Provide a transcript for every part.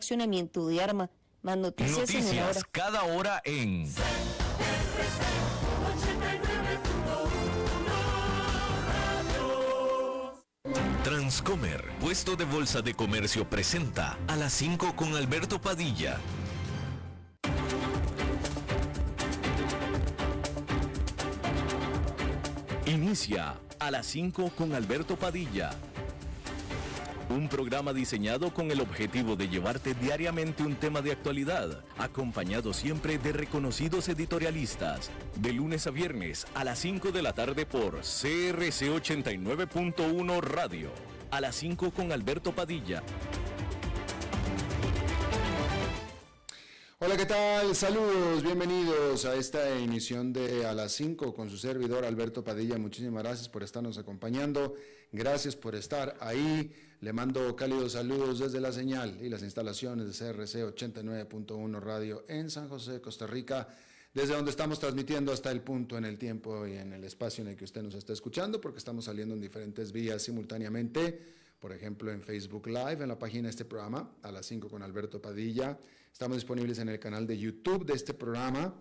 accionamiento de arma. Más noticias en una hora. Cada hora en Transcomer, puesto de bolsa de comercio, presenta a las 5 con Alberto Padilla. Inicia a las 5 con Alberto Padilla. Un programa diseñado con el objetivo de llevarte diariamente un tema de actualidad, acompañado siempre de reconocidos editorialistas, de lunes a viernes a las 5 de la tarde por CRC 89.1 Radio. A las 5 con Alberto Padilla. Hola, ¿qué tal? Saludos, bienvenidos a esta emisión de A las 5 con su servidor Alberto Padilla. Muchísimas gracias por estarnos acompañando, gracias por estar ahí. Le mando cálidos saludos desde la señal y las instalaciones de CRC 89.1 Radio en San José, Costa Rica, desde donde estamos transmitiendo hasta el punto en el tiempo y en el espacio en el que usted nos está escuchando, porque estamos saliendo en diferentes vías simultáneamente. Por ejemplo, en Facebook Live, en la página de este programa, A las 5 con Alberto Padilla. Estamos disponibles en el canal de YouTube de este programa.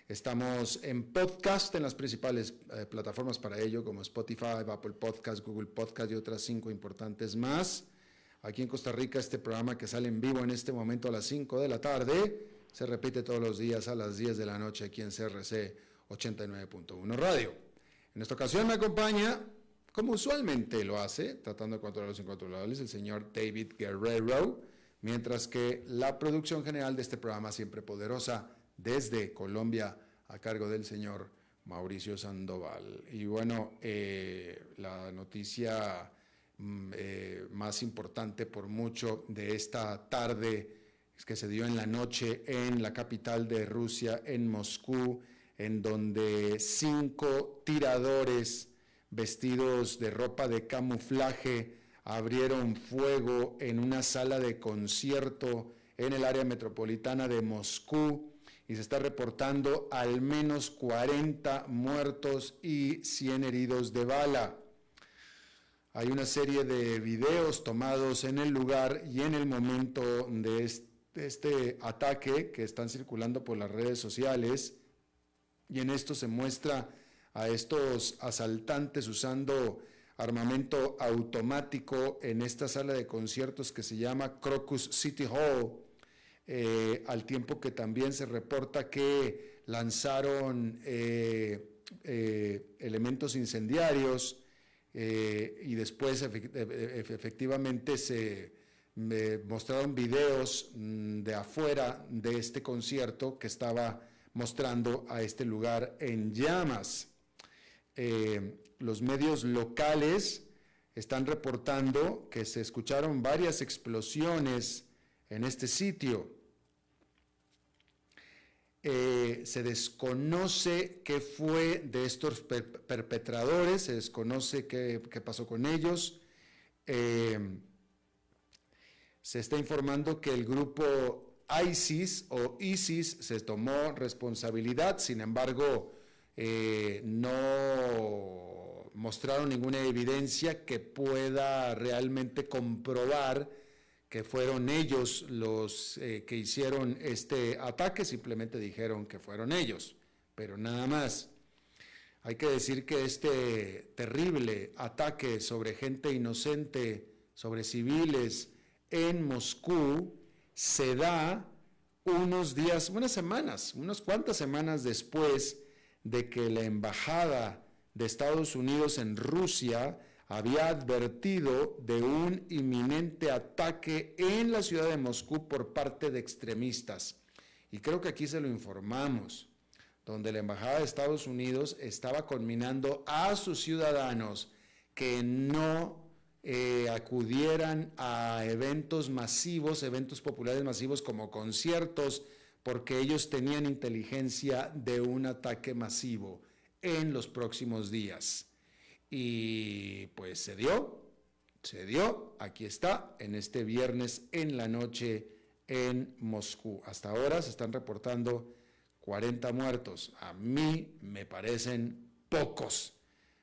Estamos en podcast en las principales plataformas para ello, como Spotify, Apple Podcast, Google Podcast y otras 5 importantes más. Aquí en Costa Rica, este programa que sale en vivo en este momento a las 5 de la tarde, se repite todos los días a las 10 de la noche aquí en CRC 89.1 Radio. En esta ocasión me acompaña, como usualmente lo hace, tratando de controlar los incontrolables, el señor David Guerrero, mientras que la producción general de este programa, siempre poderosa, desde Colombia, a cargo del señor Mauricio Sandoval. Y bueno, la noticia más importante por mucho de esta tarde es que se dio en la noche en la capital de Rusia, en Moscú, en donde 5 tiradores vestidos de ropa de camuflaje abrieron fuego en una sala de concierto en el área metropolitana de Moscú y se está reportando al menos 40 muertos y 100 heridos de bala. Hay una serie de videos tomados en el lugar y en el momento de este ataque que están circulando por las redes sociales, y en esto se muestra a estos asaltantes usando armamento automático en esta sala de conciertos que se llama Crocus City Hall, al tiempo que también se reporta que lanzaron elementos incendiarios y después efectivamente se mostraron videos de afuera de este concierto que estaba mostrando a este lugar en llamas. Los medios locales están reportando que se escucharon varias explosiones en este sitio. Se desconoce qué fue de estos perpetradores, se desconoce qué pasó con ellos. Se está informando que el grupo ISIS se tomó responsabilidad, sin embargo, no mostraron ninguna evidencia que pueda realmente comprobar que fueron ellos los que hicieron este ataque. Simplemente dijeron que fueron ellos, pero nada más. Hay que decir que este terrible ataque sobre gente inocente, sobre civiles en Moscú, se da unas cuantas semanas después de que la embajada de Estados Unidos en Rusia había advertido de un inminente ataque en la ciudad de Moscú por parte de extremistas. Y creo que aquí se lo informamos, donde la embajada de Estados Unidos estaba conminando a sus ciudadanos que no acudieran a eventos masivos, eventos populares masivos como conciertos, porque ellos tenían inteligencia de un ataque masivo en los próximos días. Y pues se dio, aquí está, en este viernes en la noche en Moscú. Hasta ahora se están reportando 40 muertos. A mí me parecen pocos.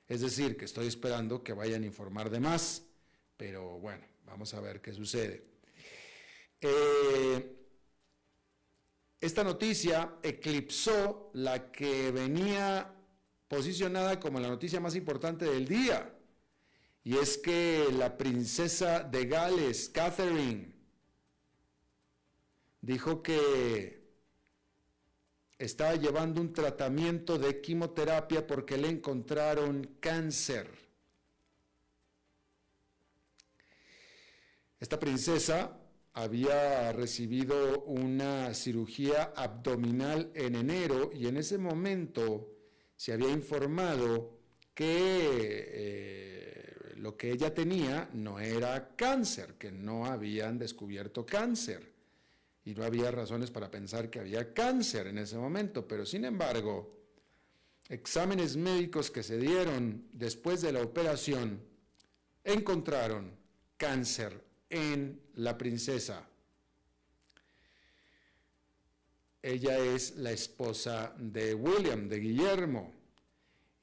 Es decir, que estoy esperando que vayan a informar de más, pero bueno, vamos a ver qué sucede. esta noticia eclipsó la que venía posicionada como la noticia más importante del día, y es que la princesa de Gales, Catherine, dijo que estaba llevando un tratamiento de quimioterapia porque le encontraron cáncer. Esta princesa había recibido una cirugía abdominal en enero y en ese momento se había informado que lo que ella tenía no era cáncer, que no habían descubierto cáncer y no había razones para pensar que había cáncer en ese momento, pero sin embargo, exámenes médicos que se dieron después de la operación encontraron cáncer en la princesa. Ella es la esposa de William, de Guillermo,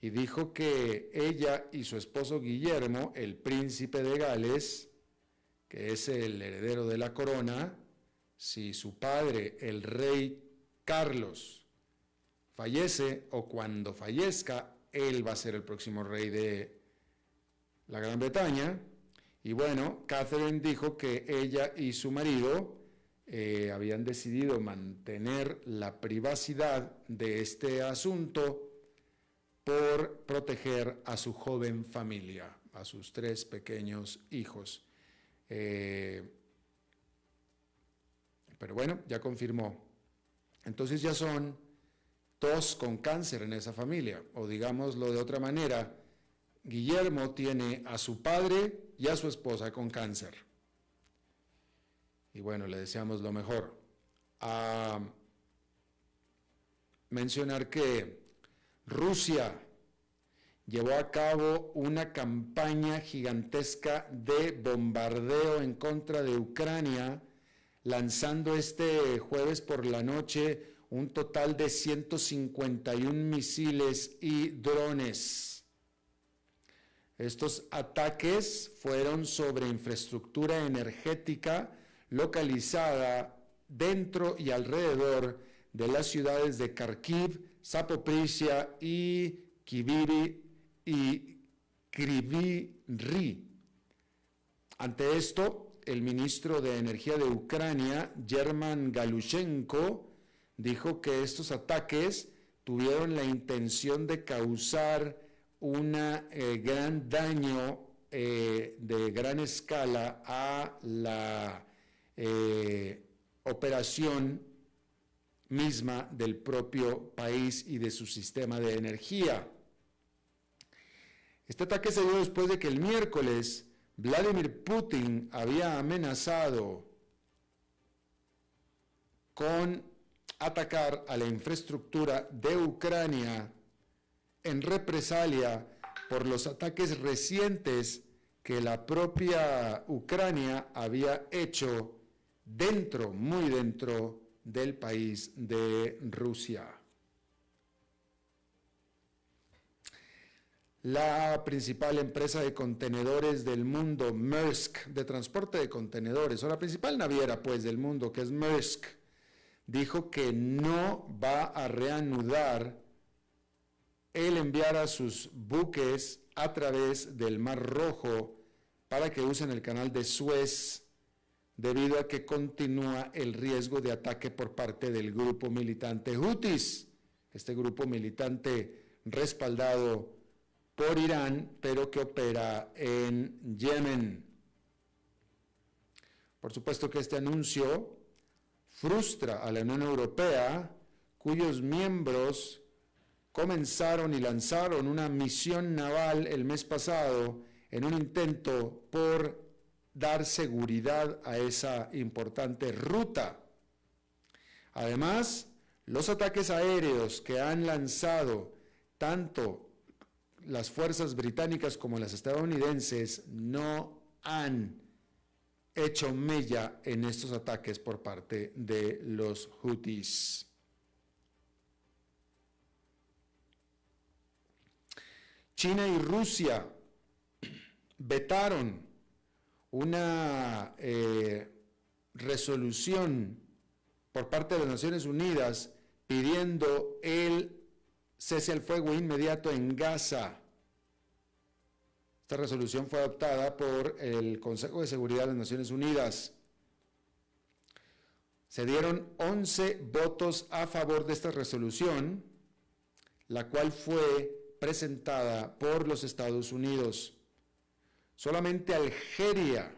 y dijo que ella y su esposo Guillermo, el príncipe de Gales, que es el heredero de la corona, si su padre, el rey Carlos, fallece o cuando fallezca, él va a ser el próximo rey de la Gran Bretaña. Y bueno, Catherine dijo que ella y su marido habían decidido mantener la privacidad de este asunto por proteger a su joven familia, a sus 3 pequeños hijos. Pero bueno, ya confirmó. Entonces ya son 2 con cáncer en esa familia, o digámoslo de otra manera, Guillermo tiene a su padre y a su esposa con cáncer. Y bueno, le deseamos lo mejor. A mencionar que Rusia llevó a cabo una campaña gigantesca de bombardeo en contra de Ucrania, lanzando este jueves por la noche un total de 151 misiles y drones. Estos ataques fueron sobre infraestructura energética localizada dentro y alrededor de las ciudades de Kharkiv, Zaporizhia y Kryvyi Rih. Ante esto, el ministro de Energía de Ucrania, German Galushenko, dijo que estos ataques tuvieron la intención de causar un gran daño de gran escala a la operación misma del propio país y de su sistema de energía. Este ataque se dio después de que el miércoles Vladimir Putin había amenazado con atacar a la infraestructura de Ucrania en represalia por los ataques recientes que la propia Ucrania había hecho muy dentro del país de Rusia. La principal empresa de contenedores del mundo, Maersk, de transporte de contenedores, o la principal naviera pues del mundo, que es Maersk, dijo que no va a reanudar el enviar a sus buques a través del Mar Rojo para que usen el canal de Suez, debido a que continúa el riesgo de ataque por parte del grupo militante Houthis, este grupo militante respaldado por Irán, pero que opera en Yemen. Por supuesto que este anuncio frustra a la Unión Europea, cuyos miembros comenzaron y lanzaron una misión naval el mes pasado en un intento por dar seguridad a esa importante ruta. Además, los ataques aéreos que han lanzado tanto las fuerzas británicas como las estadounidenses no han hecho mella en estos ataques por parte de los Houthis. China y Rusia vetaron una resolución por parte de las Naciones Unidas pidiendo el cese al fuego inmediato en Gaza. Esta resolución fue adoptada por el Consejo de Seguridad de las Naciones Unidas. Se dieron 11 votos a favor de esta resolución, la cual fue presentada por los Estados Unidos. Solamente Algeria,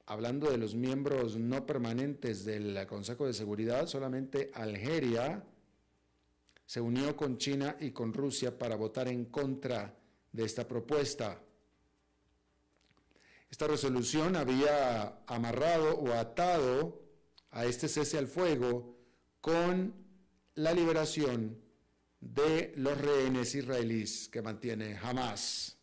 hablando de los miembros no permanentes del Consejo de Seguridad, solamente Algeria se unió con China y con Rusia para votar en contra de esta propuesta. Esta resolución había amarrado o atado a este cese al fuego con la liberación de los rehenes israelíes que mantiene Hamás.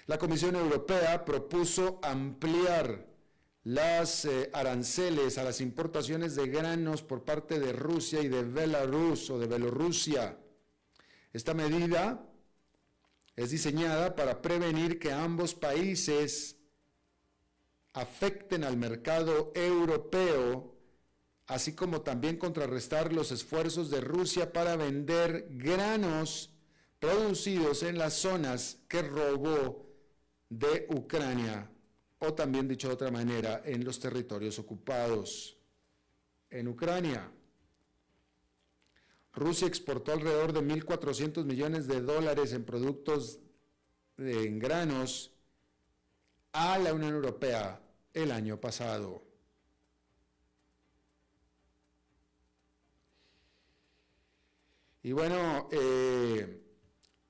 La Comisión Europea propuso ampliar las aranceles a las importaciones de granos por parte de Rusia y de Belarus o de Bielorrusia. Esta medida es diseñada para prevenir que ambos países afecten al mercado europeo, así como también contrarrestar los esfuerzos de Rusia para vender granos producidos en las zonas que robó de Ucrania, o también dicho de otra manera, en los territorios ocupados en Ucrania. Rusia exportó alrededor de 1.400 millones de dólares en productos en granos a la Unión Europea el año pasado. Y bueno,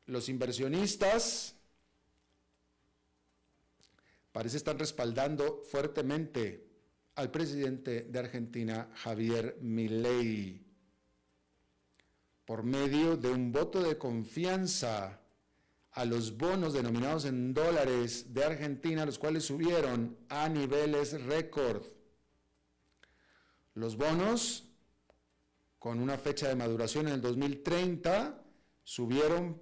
los inversionistas parece estar respaldando fuertemente al presidente de Argentina, Javier Milei, por medio de un voto de confianza a los bonos denominados en dólares de Argentina, los cuales subieron a niveles récord. Los bonos, con una fecha de maduración en el 2030, subieron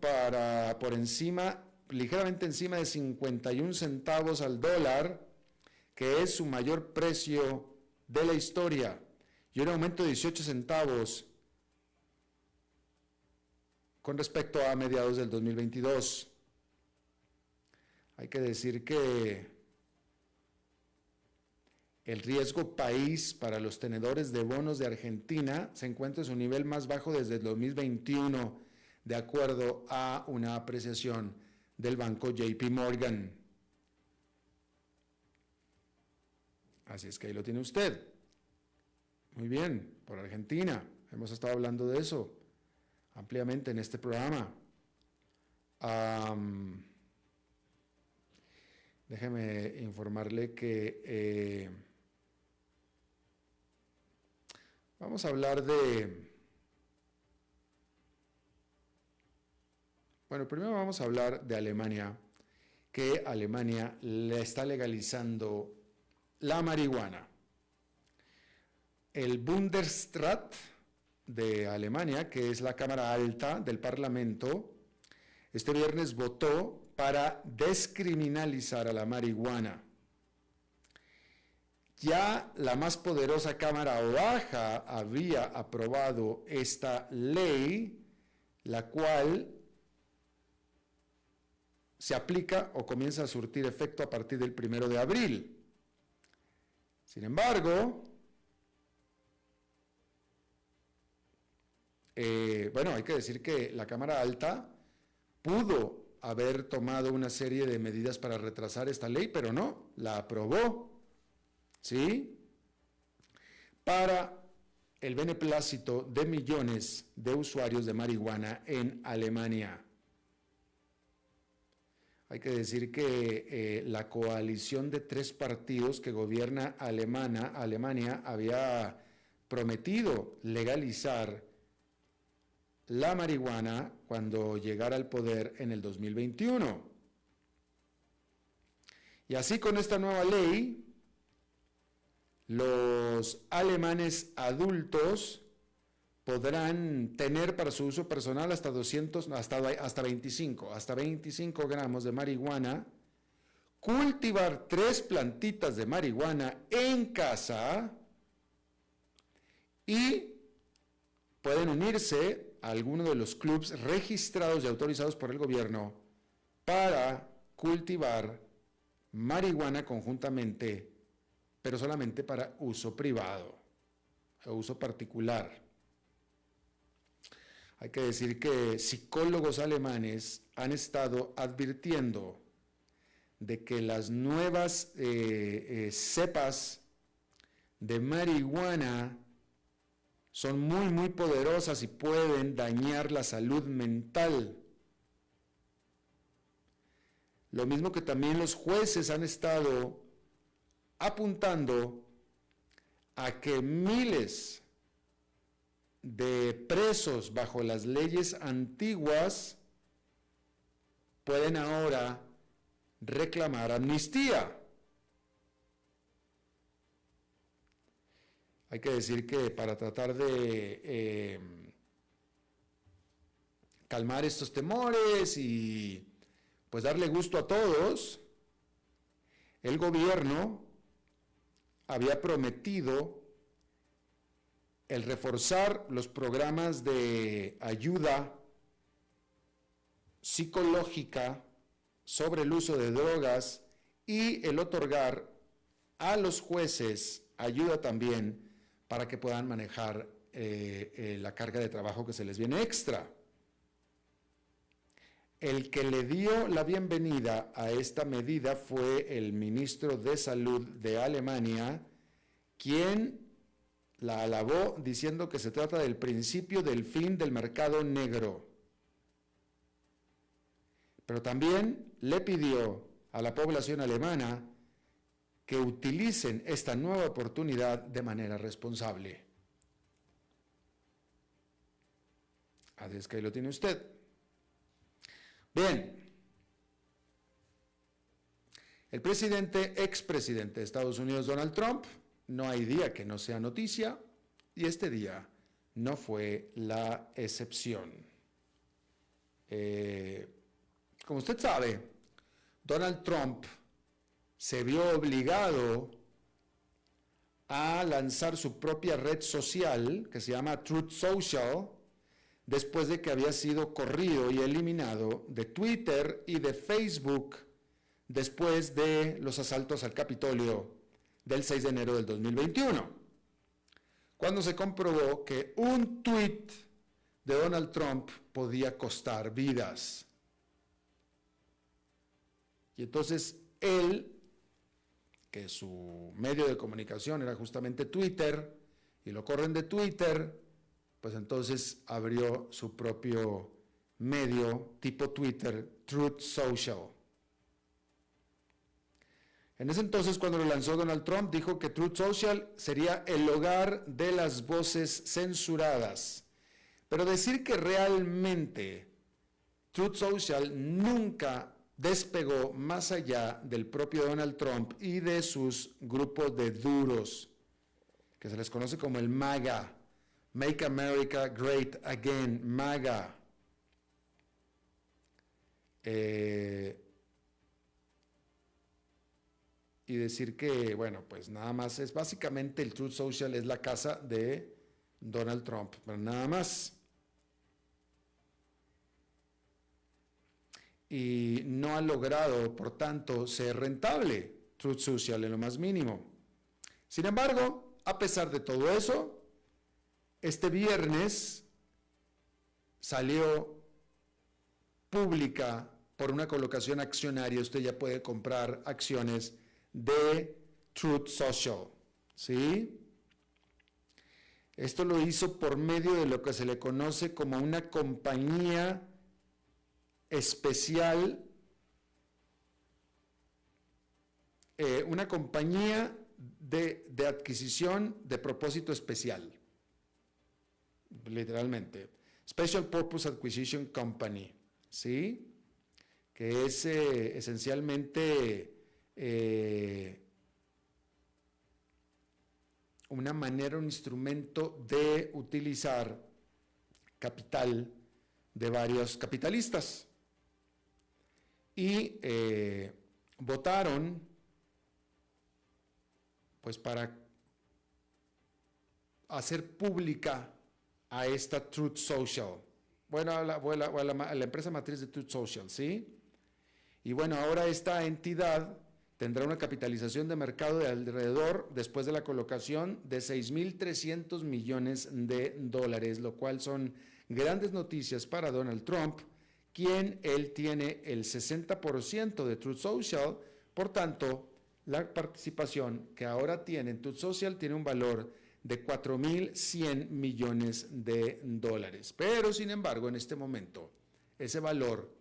por encima, ligeramente encima de 51 centavos al dólar, que es su mayor precio de la historia, y un aumento de 18 centavos con respecto a mediados del 2022. Hay que decir que el riesgo país para los tenedores de bonos de Argentina se encuentra en su nivel más bajo desde el 2021, de acuerdo a una apreciación del banco JP Morgan. Así es que ahí lo tiene usted. Muy bien, por Argentina. Hemos estado hablando de eso ampliamente en este programa. Déjeme informarle que vamos a hablar de... Bueno, primero vamos a hablar de Alemania, que Alemania le está legalizando la marihuana. El Bundesrat de Alemania, que es la Cámara Alta del Parlamento, este viernes votó para descriminalizar a la marihuana. Ya la más poderosa Cámara Baja había aprobado esta ley, la cual se aplica o comienza a surtir efecto a partir del 1 de abril. Sin embargo, hay que decir que la Cámara Alta pudo haber tomado una serie de medidas para retrasar esta ley, pero no, la aprobó, ¿sí? Para el beneplácito de millones de usuarios de marihuana en Alemania. Hay que decir que la coalición de 3 partidos que gobierna Alemania había prometido legalizar la marihuana cuando llegara al poder en el 2021. Y así, con esta nueva ley, los alemanes adultos podrán tener para su uso personal hasta 25 gramos de marihuana cultivar 3 plantitas de marihuana en casa y pueden unirse a alguno de los clubes registrados y autorizados por el gobierno para cultivar marihuana conjuntamente, pero solamente para uso privado o uso particular. Hay que decir que psicólogos alemanes han estado advirtiendo de que las nuevas cepas de marihuana son muy poderosas y pueden dañar la salud mental. Lo mismo que también los jueces han estado apuntando a que miles de presos bajo las leyes antiguas pueden ahora reclamar amnistía. Hay que decir que para tratar de calmar estos temores y pues darle gusto a todos, el gobierno había prometido el reforzar los programas de ayuda psicológica sobre el uso de drogas y el otorgar a los jueces ayuda también para que puedan manejar la carga de trabajo que se les viene extra. El que le dio la bienvenida a esta medida fue el ministro de Salud de Alemania, quien la alabó diciendo que se trata del principio del fin del mercado negro. Pero también le pidió a la población alemana que utilicen esta nueva oportunidad de manera responsable. Así es que ahí lo tiene usted. Bien, el expresidente de Estados Unidos, Donald Trump, no hay día que no sea noticia, y este día no fue la excepción. Como usted sabe, Donald Trump se vio obligado a lanzar su propia red social, que se llama Truth Social, después de que había sido corrido y eliminado de Twitter y de Facebook después de los asaltos al Capitolio del 6 de enero del 2021, cuando se comprobó que un tweet de Donald Trump podía costar vidas. Y entonces él, que su medio de comunicación era justamente Twitter, y lo corren de Twitter, pues entonces abrió su propio medio tipo Twitter, Truth Social. En ese entonces, cuando lo lanzó Donald Trump, dijo que Truth Social sería el hogar de las voces censuradas. Pero decir que realmente Truth Social nunca despegó más allá del propio Donald Trump y de sus grupos de duros, que se les conoce como el MAGA, Make America Great Again, MAGA. Y decir que, bueno, pues nada más es básicamente el Truth Social es la casa de Donald Trump, pero nada más. Y no ha logrado, por tanto, ser rentable Truth Social en lo más mínimo. Sin embargo, a pesar de todo eso, este viernes salió pública por una colocación accionaria. Usted ya puede comprar acciones de Truth Social, ¿sí? Esto lo hizo por medio de lo que se le conoce como una compañía especial, una compañía de adquisición de propósito especial, literalmente, Special Purpose Acquisition Company, ¿sí? Que es esencialmente una manera, un instrumento de utilizar capital de varios capitalistas. Y votaron pues para hacer pública a esta Truth Social. Bueno, a la empresa matriz de Truth Social, ¿sí? Y bueno, ahora esta entidad tendrá una capitalización de mercado de alrededor, después de la colocación, de 6.300 millones de dólares, lo cual son grandes noticias para Donald Trump, quien él tiene el 60% de Truth Social. Por tanto, la participación que ahora tiene en Truth Social tiene un valor de 4.100 millones de dólares. Pero, sin embargo, en este momento, ese valor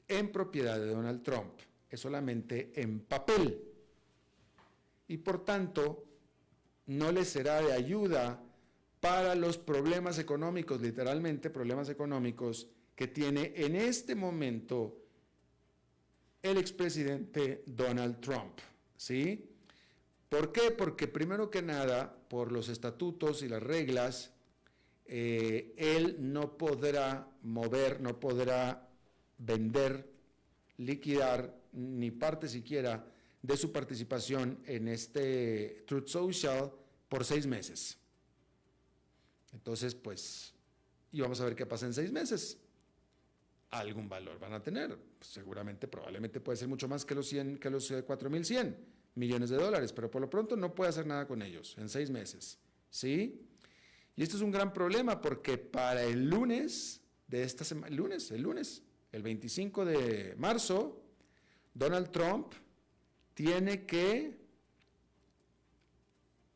en propiedad de Donald Trump es solamente en papel. Y por tanto, no le será de ayuda para los problemas económicos, literalmente problemas económicos, que tiene en este momento el expresidente Donald Trump, ¿sí? ¿Por qué? Porque primero que nada, por los estatutos y las reglas, él no podrá mover, no podrá vender, liquidar, ni parte siquiera de su participación en este Truth Social por 6 meses. Entonces, pues, y vamos a ver qué pasa en 6 meses. Algún valor van a tener, pues seguramente, probablemente puede ser mucho más que los 4.100 millones de dólares, pero por lo pronto no puede hacer nada con ellos en 6 meses, ¿sí? Y esto es un gran problema porque para el lunes de esta semana, el 25 de marzo, Donald Trump tiene que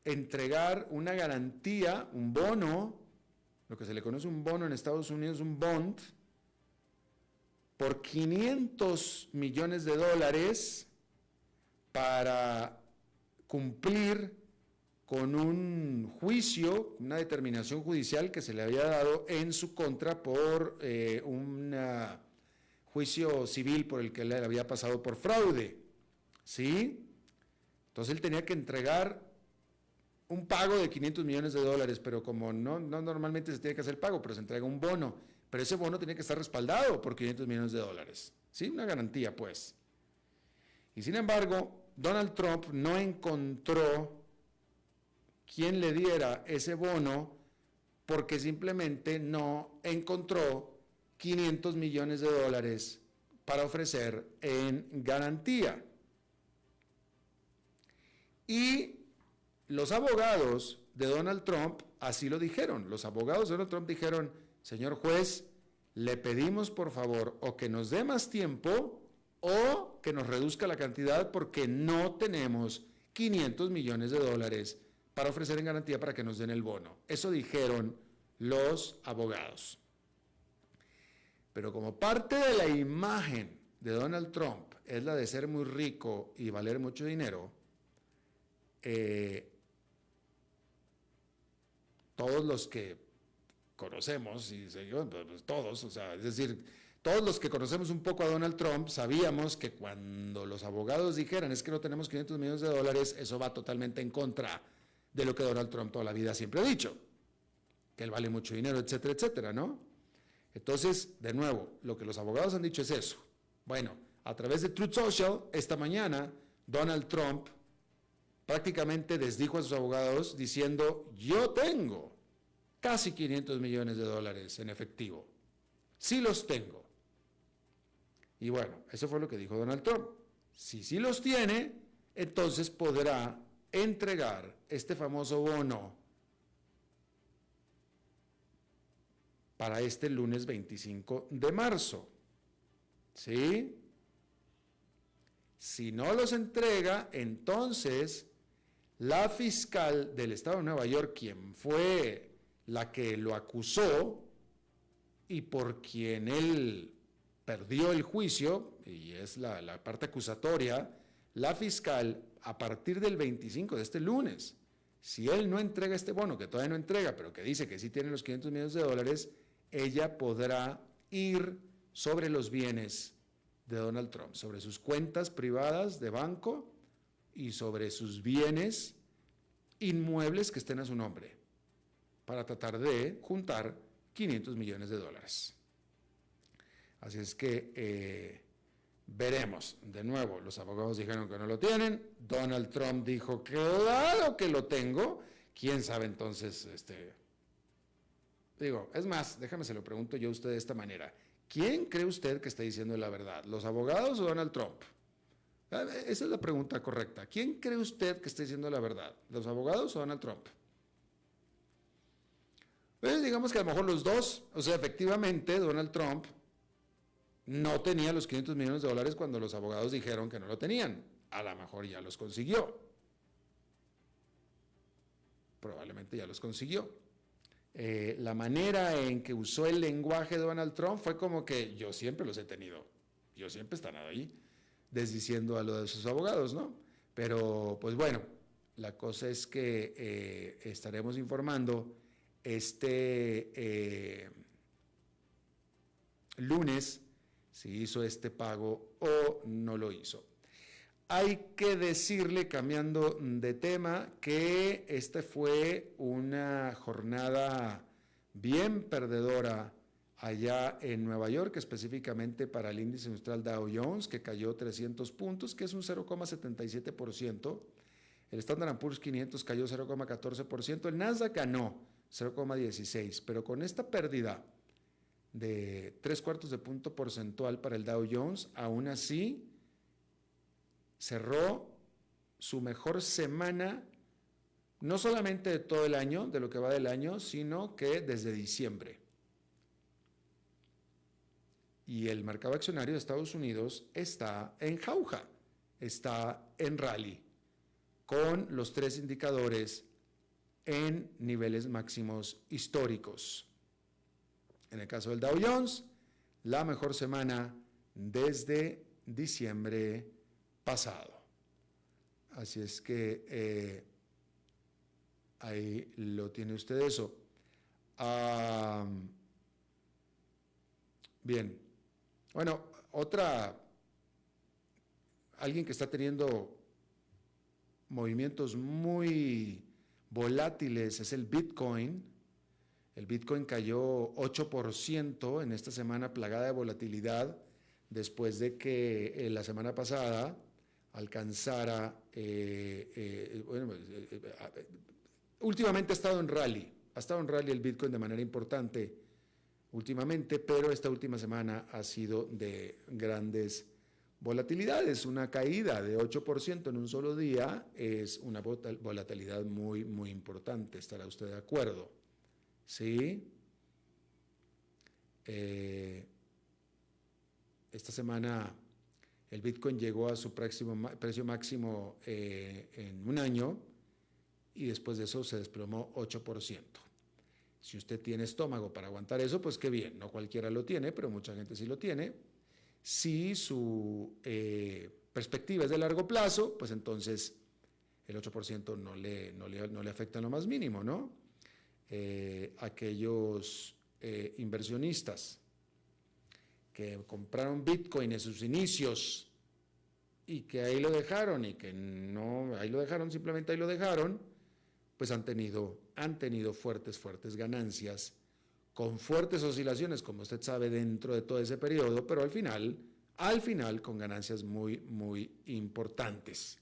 entregar una garantía, un bono, lo que se le conoce un bono en Estados Unidos, un bond, por 500 millones de dólares para cumplir con un juicio, una determinación judicial que se le había dado en su contra por un juicio civil por el que le había pasado por fraude, ¿sí? Entonces él tenía que entregar un pago de 500 millones de dólares, pero como no normalmente se tiene que hacer el pago, pero se entrega un bono, pero ese bono tiene que estar respaldado por 500 millones de dólares, ¿sí? Una garantía, pues. Y sin embargo, Donald Trump no encontró quién le diera ese bono porque simplemente no encontró 500 millones de dólares para ofrecer en garantía. Y los abogados de Donald Trump así lo dijeron. Los abogados de Donald Trump dijeron: señor juez, le pedimos por favor o que nos dé más tiempo o que nos reduzca la cantidad porque no tenemos 500 millones de dólares para ofrecer en garantía para que nos den el bono. Eso dijeron los abogados. Pero como parte de la imagen de Donald Trump es la de ser muy rico y valer mucho dinero, todos los que conocemos, y pues todos, o sea, es decir, todos los que conocemos un poco a Donald Trump sabíamos que cuando los abogados dijeran es que no tenemos 500 millones de dólares, eso va totalmente en contra de lo que Donald Trump toda la vida siempre ha dicho, que él vale mucho dinero, etcétera, etcétera, ¿no? Entonces, de nuevo, lo que los abogados han dicho es eso. Bueno, a través de Truth Social, esta mañana, Donald Trump prácticamente desdijo a sus abogados diciendo: yo tengo casi 500 millones de dólares en efectivo. Sí los tengo. Y bueno, eso fue lo que dijo Donald Trump. Si sí los tiene, entonces podrá entregar este famoso bono para este lunes 25 de marzo. ¿Sí? Si no los entrega, entonces la fiscal del estado de Nueva York, quien fue la que lo acusó y por quien él perdió el juicio, y es la parte acusatoria, la fiscal, a partir del 25 de este lunes, si él no entrega este bono, que todavía no entrega, pero que dice que sí tiene los 500 millones de dólares, ella podrá ir sobre los bienes de Donald Trump, sobre sus cuentas privadas de banco y sobre sus bienes inmuebles que estén a su nombre, para tratar de juntar 500 millones de dólares. Así es que Veremos. De nuevo, los abogados dijeron que no lo tienen. Donald Trump dijo, claro que lo tengo. ¿Quién sabe entonces? Es más, déjame se lo pregunto yo a usted de esta manera. ¿Quién cree usted que está diciendo la verdad? ¿Los abogados o Donald Trump? Esa es la pregunta correcta. ¿Quién cree usted que está diciendo la verdad? ¿Los abogados o Donald Trump? Pues digamos que a lo mejor los dos. O sea, efectivamente, Donald Trump no tenía los $500 millones cuando los abogados dijeron que no lo tenían. A lo mejor ya los consiguió. Probablemente ya los consiguió. La manera en que usó el lenguaje de Donald Trump fue como que yo siempre los he tenido. Yo siempre he estado ahí desdiciendo a lo de sus abogados, ¿no? Pero, pues bueno, la cosa es que estaremos informando lunes si hizo este pago o no lo hizo. Hay que decirle, cambiando de tema, que esta fue una jornada bien perdedora allá en Nueva York, específicamente para el índice industrial Dow Jones, que cayó 300 puntos, que es un 0,77%. El Standard & Poor's 500 cayó 0,14%. El Nasdaq ganó 0,16%, pero con esta pérdida de 0,75 de punto porcentual para el Dow Jones, aún así cerró su mejor semana, no solamente de todo el año, de lo que va del año, sino que desde diciembre. Y el mercado accionario de Estados Unidos está en jauja, está en rally, con los 3 indicadores en niveles máximos históricos. En el caso del Dow Jones, la mejor semana desde diciembre pasado. Así es que ahí lo tiene usted eso. Bien. Bueno, alguien que está teniendo movimientos muy volátiles es el Bitcoin. El Bitcoin cayó 8% en esta semana plagada de volatilidad después de que la semana pasada alcanzara, últimamente ha estado en rally el Bitcoin de manera importante últimamente, pero esta última semana ha sido de grandes volatilidades. Una caída de 8% en un solo día es una volatilidad muy, muy importante, ¿estará usted de acuerdo? ¿Sí? Esta semana el Bitcoin llegó a su precio máximo en un año y después de eso se desplomó 8%. Si usted tiene estómago para aguantar eso, pues qué bien, no cualquiera lo tiene, pero mucha gente sí lo tiene. Si su perspectiva es de largo plazo, pues entonces el 8% no le afecta en lo más mínimo, ¿no? Aquellos inversionistas que compraron Bitcoin en sus inicios y que ahí lo dejaron y que no, ahí lo dejaron, simplemente ahí lo dejaron, pues han tenido fuertes ganancias, con fuertes oscilaciones, como usted sabe, dentro de todo ese periodo, pero al final con ganancias muy, muy importantes.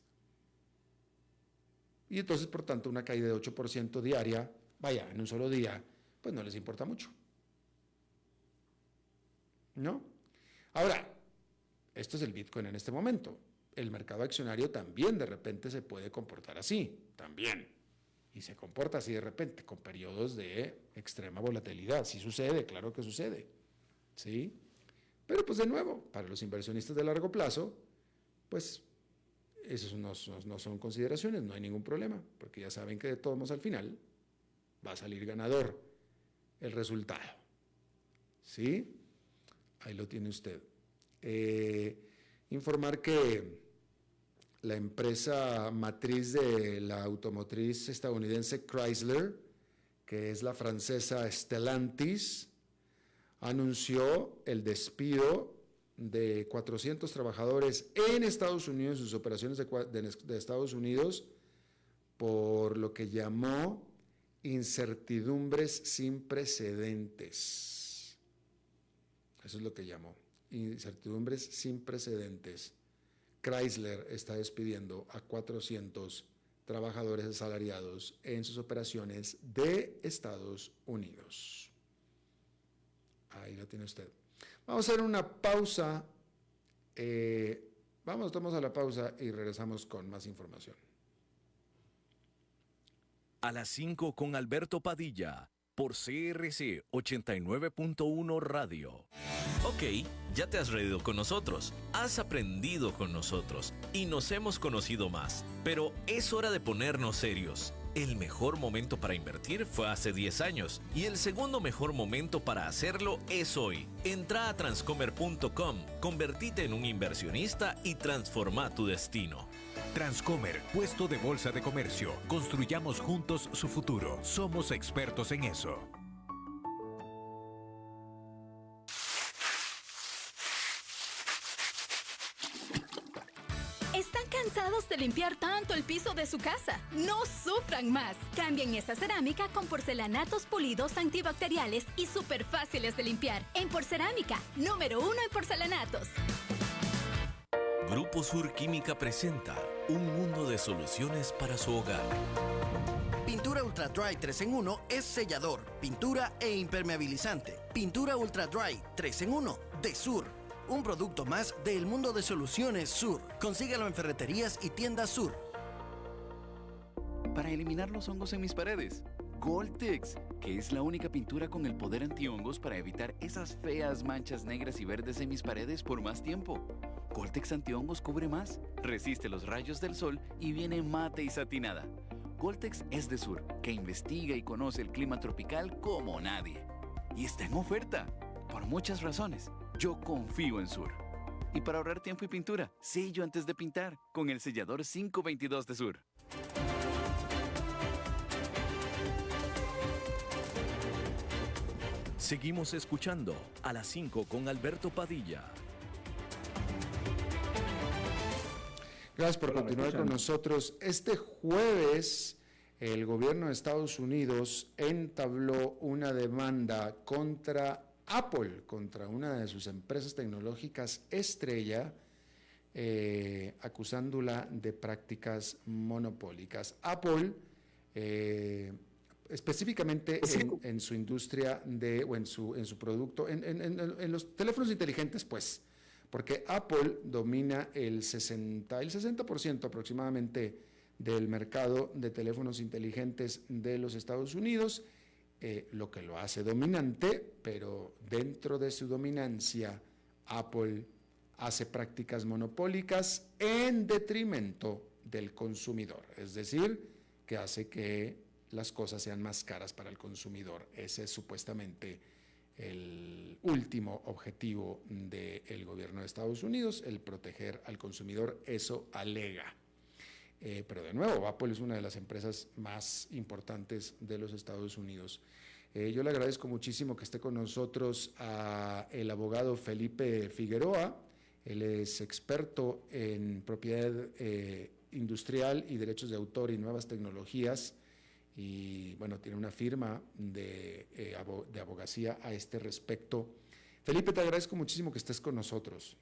Y entonces, por tanto, una caída de 8% diaria, vaya, en un solo día, pues no les importa mucho. ¿No? Ahora, esto es el Bitcoin en este momento. El mercado accionario también de repente se puede comportar así, también. Y se comporta así de repente, con periodos de extrema volatilidad. Sí sucede, claro que sucede. ¿Sí? Pero pues de nuevo, para los inversionistas de largo plazo, pues esos no son consideraciones, no hay ningún problema, porque ya saben que de todos modos al final va a salir ganador el resultado. ¿Sí? Ahí lo tiene usted. Informar que la empresa matriz de la automotriz estadounidense Chrysler, que es la francesa Stellantis, anunció el despido de 400 trabajadores en Estados Unidos, sus operaciones de Estados Unidos, por lo que llamó incertidumbres sin precedentes. Eso es lo que llamó. incertidumbres sin precedentes. Chrysler está despidiendo a 400 trabajadores asalariados en sus operaciones de Estados Unidos. Ahí la tiene usted. Vamos a hacer una pausa. Vamos a la pausa y regresamos con más información. A las 5 con Alberto Padilla, por CRC 89.1 Radio. Ok, ya te has reído con nosotros, has aprendido con nosotros y nos hemos conocido más. Pero es hora de ponernos serios. El mejor momento para invertir fue hace 10 años y el segundo mejor momento para hacerlo es hoy. Entra a transcomer.com, convertite en un inversionista y transforma tu destino. Transcomer, puesto de bolsa de comercio. Construyamos juntos su futuro. Somos expertos en eso. ¿Están cansados de limpiar tanto el piso de su casa? No sufran más. Cambien esta cerámica con porcelanatos pulidos antibacteriales y súper fáciles de limpiar. En Porcerámica, número 1 en porcelanatos. Grupo Sur Química presenta un mundo de soluciones para su hogar. Pintura Ultra Dry 3 en 1 es sellador, pintura e impermeabilizante. Pintura Ultra Dry 3 en 1 de Sur. Un producto más del mundo de soluciones Sur. Consíguelo en ferreterías y tiendas Sur. Para eliminar los hongos en mis paredes, Goltex, que es la única pintura con el poder antihongos para evitar esas feas manchas negras y verdes en mis paredes por más tiempo. Goltex antihongos cubre más, resiste los rayos del sol y viene mate y satinada. Goltex es de Sur, que investiga y conoce el clima tropical como nadie. Y está en oferta, por muchas razones. Yo confío en Sur. Y para ahorrar tiempo y pintura, sello antes de pintar con el sellador 522 de Sur. Seguimos escuchando a las 5 con Alberto Padilla. Gracias por continuar con nosotros. Este jueves, el gobierno de Estados Unidos entabló una demanda contra Apple, contra una de sus empresas tecnológicas estrella, acusándola de prácticas monopólicas. Apple, específicamente en su industria o en su producto, en los teléfonos inteligentes, pues, porque Apple domina el 60% aproximadamente del mercado de teléfonos inteligentes de los Estados Unidos, lo que lo hace dominante, pero dentro de su dominancia, Apple hace prácticas monopólicas en detrimento del consumidor, es decir, que hace que las cosas sean más caras para el consumidor. Ese es supuestamente el último objetivo del gobierno de Estados Unidos, el proteger al consumidor, eso alega. Pero de nuevo, Apple es una de las empresas más importantes de los Estados Unidos. Yo le agradezco muchísimo que esté con nosotros el abogado Felipe Figueroa. Él es experto en propiedad industrial y derechos de autor y nuevas tecnologías. Y bueno, tiene una firma de abogacía a este respecto. Felipe, te agradezco muchísimo que estés con nosotros.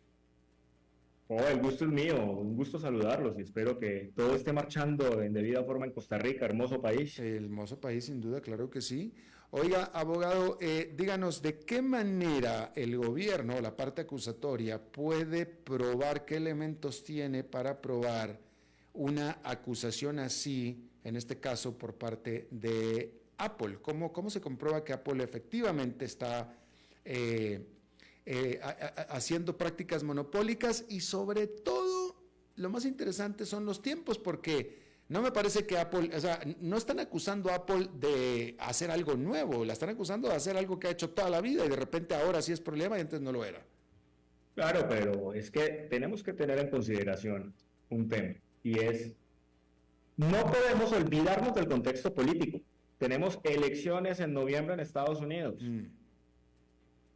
Oh, el gusto es mío, un gusto saludarlos y espero que todo esté marchando en debida forma en Costa Rica, hermoso país. Hermoso país, sin duda, claro que sí. Oiga, abogado, díganos, ¿de qué manera el gobierno, la parte acusatoria, puede probar, qué elementos tiene para probar una acusación así, en este caso por parte de Apple? ¿Cómo se comprueba que Apple efectivamente está haciendo prácticas monopólicas? Y sobre todo, lo más interesante son los tiempos, porque no me parece que Apple, o sea, no están acusando a Apple de hacer algo nuevo, la están acusando de hacer algo que ha hecho toda la vida y de repente ahora sí es problema y antes no lo era. Claro, pero es que tenemos que tener en consideración un tema, y es, no podemos olvidarnos del contexto político. Tenemos elecciones en noviembre en Estados Unidos.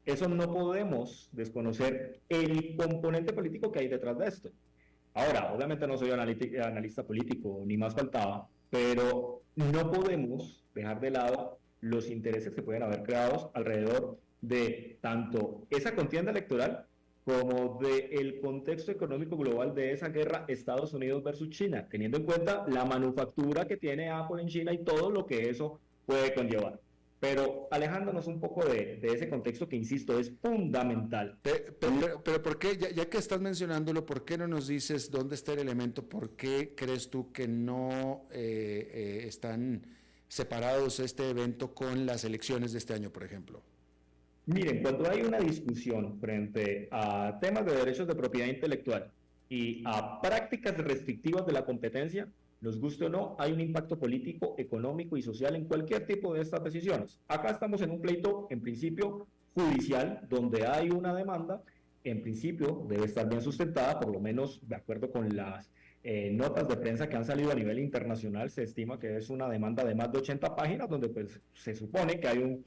Eso no podemos desconocer el componente político que hay detrás de esto. Ahora, obviamente no soy analista político, ni más faltaba, pero no podemos dejar de lado los intereses que pueden haber creados alrededor de tanto esa contienda electoral como del contexto económico global de esa guerra Estados Unidos versus China, teniendo en cuenta la manufactura que tiene Apple en China y todo lo que eso puede conllevar. Pero alejándonos un poco de ese contexto que, insisto, es fundamental. Pero ¿por qué, ya que estás mencionándolo, por qué no nos dices dónde está el elemento? ¿Por qué crees tú que no están separados este evento con las elecciones de este año, por ejemplo? Miren, cuando hay una discusión frente a temas de derechos de propiedad intelectual y a prácticas restrictivas de la competencia, nos guste o no, hay un impacto político, económico y social en cualquier tipo de estas decisiones. Acá estamos en un pleito, en principio, judicial, donde hay una demanda, en principio debe estar bien sustentada, por lo menos de acuerdo con las notas de prensa que han salido a nivel internacional, se estima que es una demanda de más de 80 páginas, donde pues se supone que hay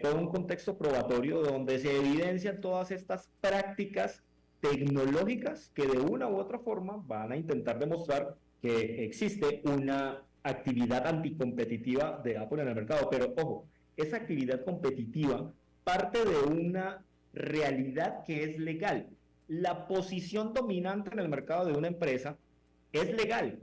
todo un contexto probatorio donde se evidencian todas estas prácticas tecnológicas que de una u otra forma van a intentar demostrar que existe una actividad anticompetitiva de Apple en el mercado. Pero ojo, esa actividad competitiva parte de una realidad que es legal. La posición dominante en el mercado de una empresa es legal.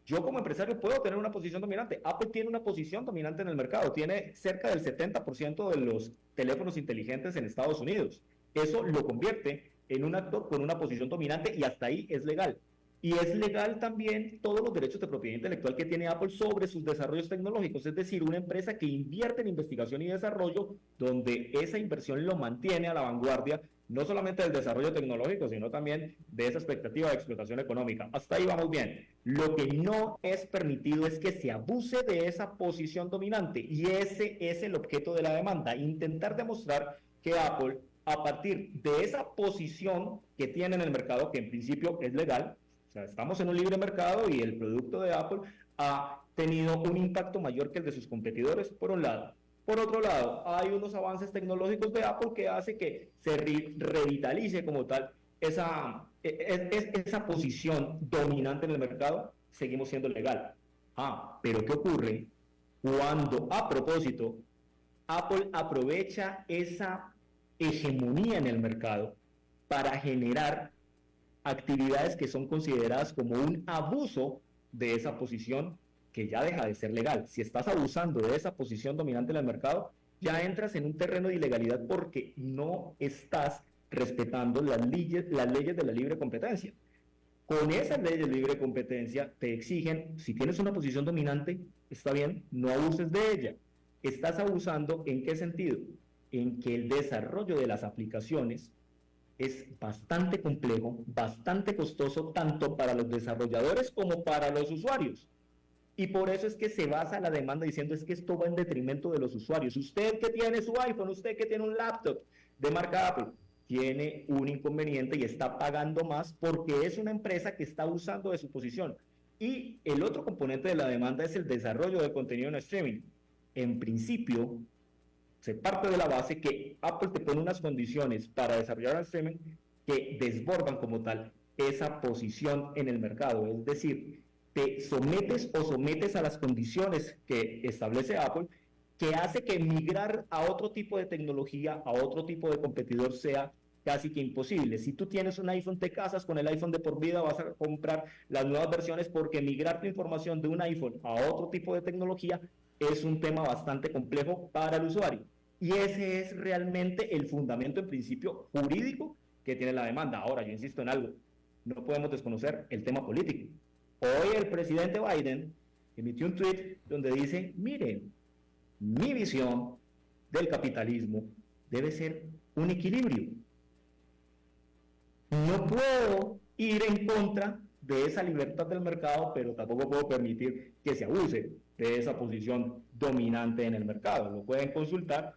Yo como empresario puedo tener una posición dominante. Apple tiene una posición dominante en el mercado. Tiene cerca del 70% de los teléfonos inteligentes en Estados Unidos. Eso lo convierte en un actor con una posición dominante y hasta ahí es legal. Y es legal también todos los derechos de propiedad intelectual que tiene Apple sobre sus desarrollos tecnológicos, es decir, una empresa que invierte en investigación y desarrollo, donde esa inversión lo mantiene a la vanguardia, no solamente del desarrollo tecnológico, sino también de esa expectativa de explotación económica. Hasta ahí vamos bien. Lo que no es permitido es que se abuse de esa posición dominante, y ese es el objeto de la demanda, intentar demostrar que Apple, a partir de esa posición que tiene en el mercado, que en principio es legal, o sea, estamos en un libre mercado y el producto de Apple ha tenido un impacto mayor que el de sus competidores, por un lado. Por otro lado, hay unos avances tecnológicos de Apple que hace que se revitalice como tal esa posición dominante en el mercado. Seguimos siendo legal. Pero ¿qué ocurre cuando, a propósito, Apple aprovecha esa hegemonía en el mercado para generar actividades que son consideradas como un abuso de esa posición que ya deja de ser legal? Si estás abusando de esa posición dominante en el mercado, ya entras en un terreno de ilegalidad porque no estás respetando las leyes de la libre competencia. Con esas leyes de libre competencia te exigen, si tienes una posición dominante, está bien, no abuses de ella. Estás abusando, ¿en qué sentido? En que el desarrollo de las aplicaciones es bastante complejo, bastante costoso, tanto para los desarrolladores como para los usuarios. Y por eso es que se basa la demanda diciendo es que esto va en detrimento de los usuarios. Usted que tiene su iPhone, usted que tiene un laptop de marca Apple, tiene un inconveniente y está pagando más porque es una empresa que está usando de su posición. Y el otro componente de la demanda es el desarrollo de contenido en streaming. En principio, se parte de la base que Apple te pone unas condiciones para desarrollar el streaming que desbordan como tal esa posición en el mercado. Es decir, te sometes a las condiciones que establece Apple, que hace que migrar a otro tipo de tecnología, a otro tipo de competidor sea casi que imposible. Si tú tienes un iPhone, te casas con el iPhone de por vida, vas a comprar las nuevas versiones, porque migrar tu información de un iPhone a otro tipo de tecnología es un tema bastante complejo para el usuario. Y ese es realmente el fundamento, en principio, jurídico que tiene la demanda. Ahora, yo insisto en algo, no podemos desconocer el tema político. Hoy el presidente Biden emitió un tweet donde dice, miren, mi visión del capitalismo debe ser un equilibrio. No puedo ir en contra de esa libertad del mercado, pero tampoco puedo permitir que se abuse de esa posición dominante en el mercado. Lo pueden consultar.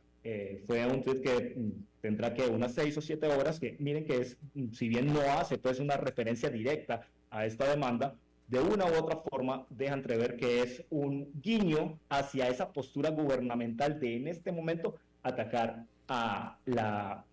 Fue un tweet que tendrá que unas 6 o 7 horas, que miren que es, si bien no hace pues una referencia directa a esta demanda, de una u otra forma deja entrever que es un guiño hacia esa postura gubernamental de en este momento atacar a la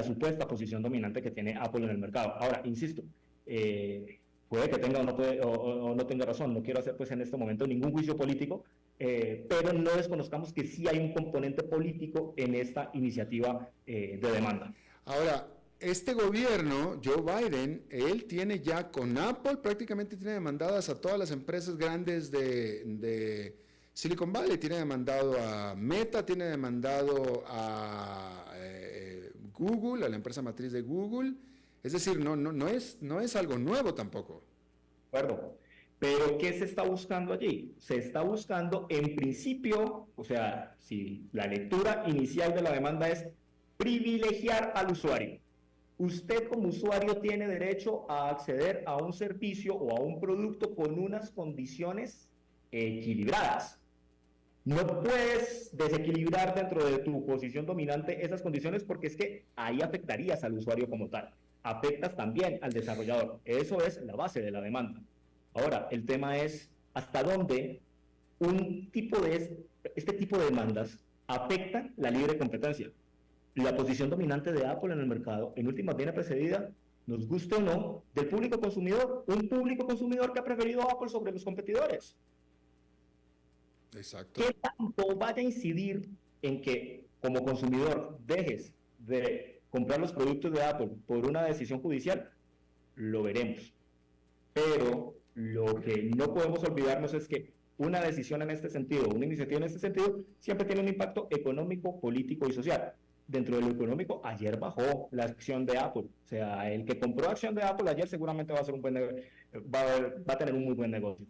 supuesta posición dominante que tiene Apple en el mercado. Ahora, insisto, puede que tenga o no tenga razón, no quiero hacer pues en este momento ningún juicio político, pero no desconozcamos que sí hay un componente político en esta iniciativa de demanda. Ahora, este gobierno, Joe Biden, él tiene ya con Apple, prácticamente tiene demandadas a todas las empresas grandes de Silicon Valley, tiene demandado a Meta, tiene demandado a Google, a la empresa matriz de Google. Es decir, no es algo nuevo tampoco. De acuerdo. Pero ¿qué se está buscando allí? Se está buscando, en principio, o sea, si la lectura inicial de la demanda es privilegiar al usuario. Usted como usuario tiene derecho a acceder a un servicio o a un producto con unas condiciones equilibradas. No puedes desequilibrar dentro de tu posición dominante esas condiciones porque es que ahí afectarías al usuario como tal. Afectas también al desarrollador. Eso es la base de la demanda. Ahora, el tema es hasta dónde este tipo de demandas afectan la libre competencia. La posición dominante de Apple en el mercado, en últimas, viene precedida, nos guste o no, del público consumidor. Un público consumidor que ha preferido Apple sobre los competidores. Exacto. ¿Qué tanto vaya a incidir en que, como consumidor, dejes de comprar los productos de Apple por una decisión judicial? Lo veremos. Pero lo que no podemos olvidarnos es que una decisión en este sentido, una iniciativa en este sentido, siempre tiene un impacto económico, político y social. Dentro de lo económico, ayer bajó la acción de Apple. O sea, el que compró acción de Apple ayer seguramente va a ser va a tener un muy buen negocio.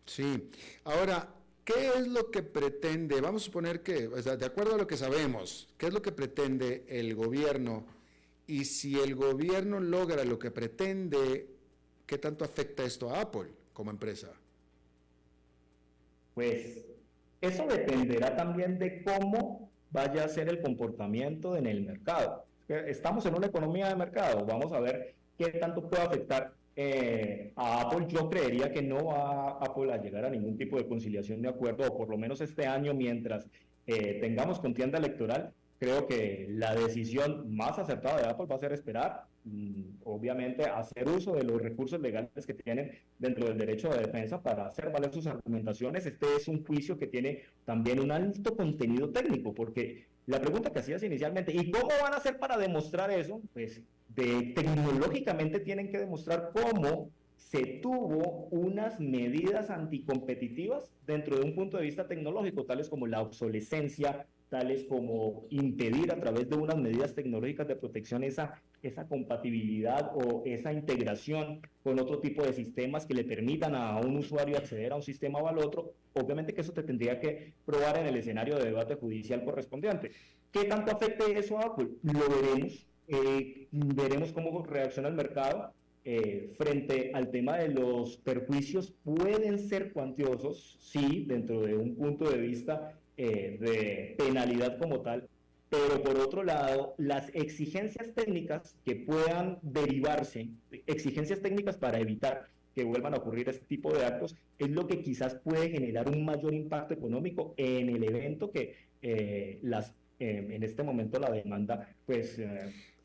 Sí. Ahora, ¿qué es lo que pretende? Vamos a suponer que, o sea, de acuerdo a lo que sabemos, ¿qué es lo que pretende el gobierno? Y si el gobierno logra lo que pretende, ¿qué tanto afecta esto a Apple como empresa? Pues eso dependerá también de cómo vaya a ser el comportamiento en el mercado. Estamos en una economía de mercado, vamos a ver qué tanto puede afectar a Apple. Yo creería que no va Apple a llegar a ningún tipo de conciliación de acuerdo, o por lo menos este año, mientras tengamos contienda electoral. Creo que la decisión más acertada de Apple va a ser esperar, obviamente hacer uso de los recursos legales que tienen dentro del derecho de defensa para hacer valer sus argumentaciones. Este es un juicio que tiene también un alto contenido técnico, porque la pregunta que hacías inicialmente, ¿y cómo van a hacer para demostrar eso? Pues tecnológicamente tienen que demostrar cómo se tuvo unas medidas anticompetitivas dentro de un punto de vista tecnológico, tales como la obsolescencia, tales como impedir a través de unas medidas tecnológicas de protección esa compatibilidad o esa integración con otro tipo de sistemas que le permitan a un usuario acceder a un sistema o al otro. Obviamente que eso te tendría que probar en el escenario de debate judicial correspondiente. ¿Qué tanto afecte eso a Apple? Lo veremos. Veremos cómo reacciona el mercado. Frente al tema de los perjuicios, pueden ser cuantiosos, sí, dentro de un punto de vista de penalidad como tal, pero por otro lado, las exigencias técnicas que puedan derivarse, exigencias técnicas para evitar que vuelvan a ocurrir este tipo de actos, es lo que quizás puede generar un mayor impacto económico en el evento que en este momento la demanda pues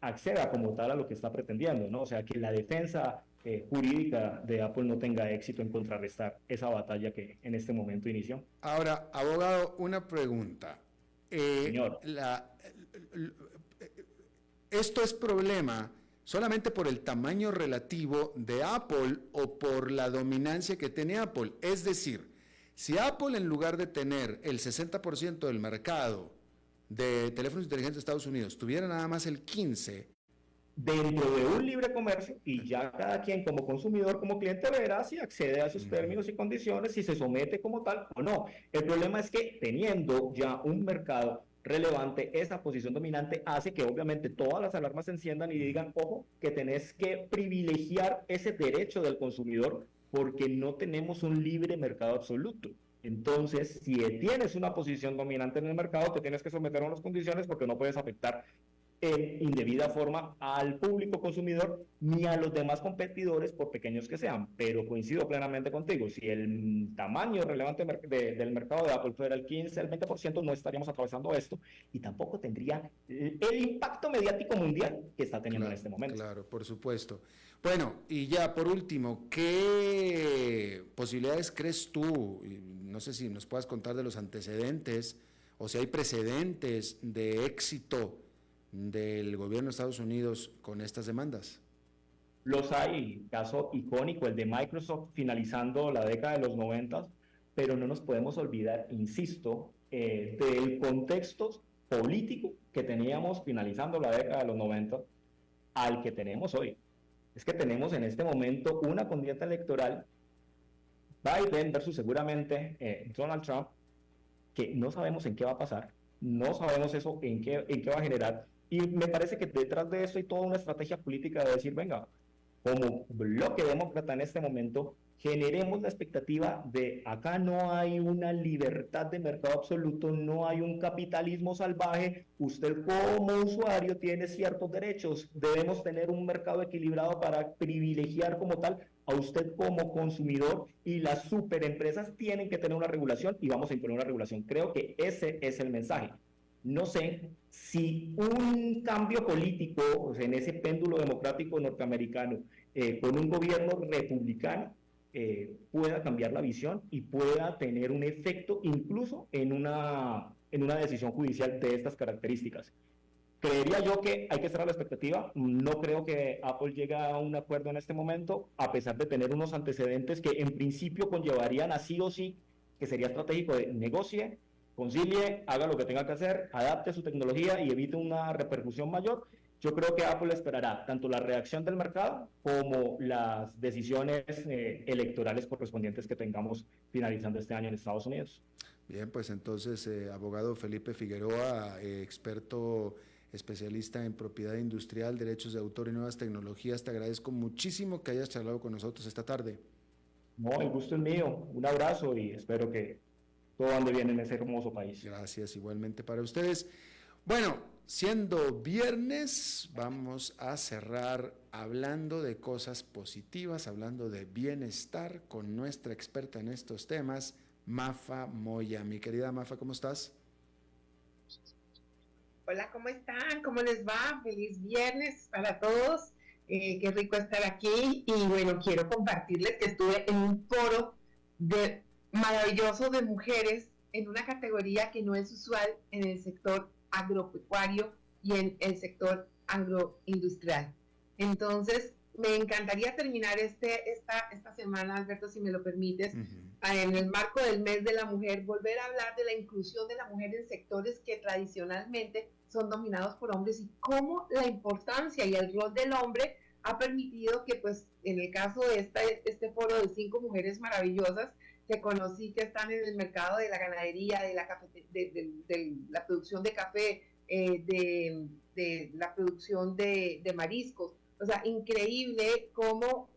acceda como tal a lo que está pretendiendo, ¿no? O sea, que la defensa jurídica de Apple no tenga éxito en contrarrestar esa batalla que en este momento inició. Ahora, abogado, una pregunta. Señor. ¿Esto es problema solamente por el tamaño relativo de Apple o por la dominancia que tiene Apple? Es decir, si Apple, en lugar de tener el 60% del mercado de teléfonos inteligentes de Estados Unidos, tuviera nada más el 15%, dentro de un libre comercio, y ya cada quien como consumidor, como cliente, verá si accede a sus términos y condiciones, si se somete como tal o no. El problema es que teniendo ya un mercado relevante, esa posición dominante hace que obviamente todas las alarmas se enciendan y digan, ojo, que tenés que privilegiar ese derecho del consumidor porque no tenemos un libre mercado absoluto. Entonces, si tienes una posición dominante en el mercado, te tienes que someter a unas condiciones porque no puedes afectar en indebida forma al público consumidor ni a los demás competidores, por pequeños que sean. Pero coincido plenamente contigo, si el tamaño relevante del mercado de Apple fuera el 15, el 20%, no estaríamos atravesando esto y tampoco tendría el impacto mediático mundial que está teniendo en este momento. Claro, por supuesto. Bueno, y ya por último, ¿qué posibilidades crees tú? No sé si nos puedas contar de los antecedentes o si hay precedentes de éxito del gobierno de Estados Unidos con estas demandas? Los hay, caso icónico, el de Microsoft finalizando la década de los 90, pero no nos podemos olvidar, insisto, del contexto político que teníamos finalizando la década de los 90 al que tenemos hoy. Es que tenemos en este momento una contienda electoral, Biden versus seguramente Donald Trump, que no sabemos en qué va a pasar, no sabemos eso en qué va a generar, y me parece que detrás de eso hay toda una estrategia política de decir, venga, como bloque demócrata en este momento, generemos la expectativa de acá no hay una libertad de mercado absoluto, no hay un capitalismo salvaje, usted como usuario tiene ciertos derechos, debemos tener un mercado equilibrado para privilegiar como tal a usted como consumidor, y las superempresas tienen que tener una regulación y vamos a imponer una regulación. Creo que ese es el mensaje. No sé si un cambio político, o sea, en ese péndulo democrático norteamericano, con un gobierno republicano, pueda cambiar la visión y pueda tener un efecto incluso en una decisión judicial de estas características. Creería yo que hay que cerrar la expectativa. No creo que Apple llegue a un acuerdo en este momento, a pesar de tener unos antecedentes que en principio conllevarían a sí o sí, que sería estratégico de negocie, concilie, haga lo que tenga que hacer, adapte su tecnología y evite una repercusión mayor. Yo creo que Apple esperará tanto la reacción del mercado como las decisiones electorales correspondientes que tengamos finalizando este año en Estados Unidos. Bien, pues entonces, abogado Felipe Figueroa, experto especialista en propiedad industrial, derechos de autor y nuevas tecnologías, te agradezco muchísimo que hayas charlado con nosotros esta tarde. No, el gusto es mío. Un abrazo y espero que todo ande bien en ese hermoso país. Gracias, igualmente para ustedes. Bueno, siendo viernes, vamos a cerrar hablando de cosas positivas, hablando de bienestar con nuestra experta en estos temas, Mafa Moya. Mi querida Mafa, ¿cómo estás? Hola, ¿cómo están? ¿Cómo les va? Feliz viernes para todos. Qué rico estar aquí. Y bueno, quiero compartirles que estuve en un foro maravilloso de mujeres en una categoría que no es usual en el sector agropecuario y en el sector agroindustrial. Entonces, me encantaría terminar esta semana, Alberto, si me lo permites, en el marco del mes de la mujer, volver a hablar de la inclusión de la mujer en sectores que tradicionalmente son dominados por hombres y cómo la importancia y el rol del hombre ha permitido que, pues, en el caso de este foro de 5 mujeres maravillosas que conocí que están en el mercado de la ganadería, de la producción de café, de la producción de mariscos. O sea, increíble cómo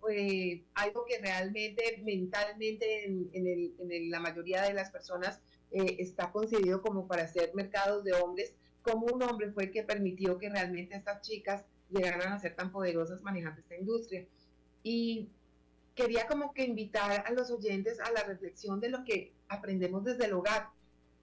algo que realmente mentalmente en la mayoría de las personas está concebido como para ser mercados de hombres, como un hombre fue el que permitió que realmente estas chicas llegaran a ser tan poderosas manejando esta industria. Y quería como que invitar a los oyentes a la reflexión de lo que aprendemos desde el hogar.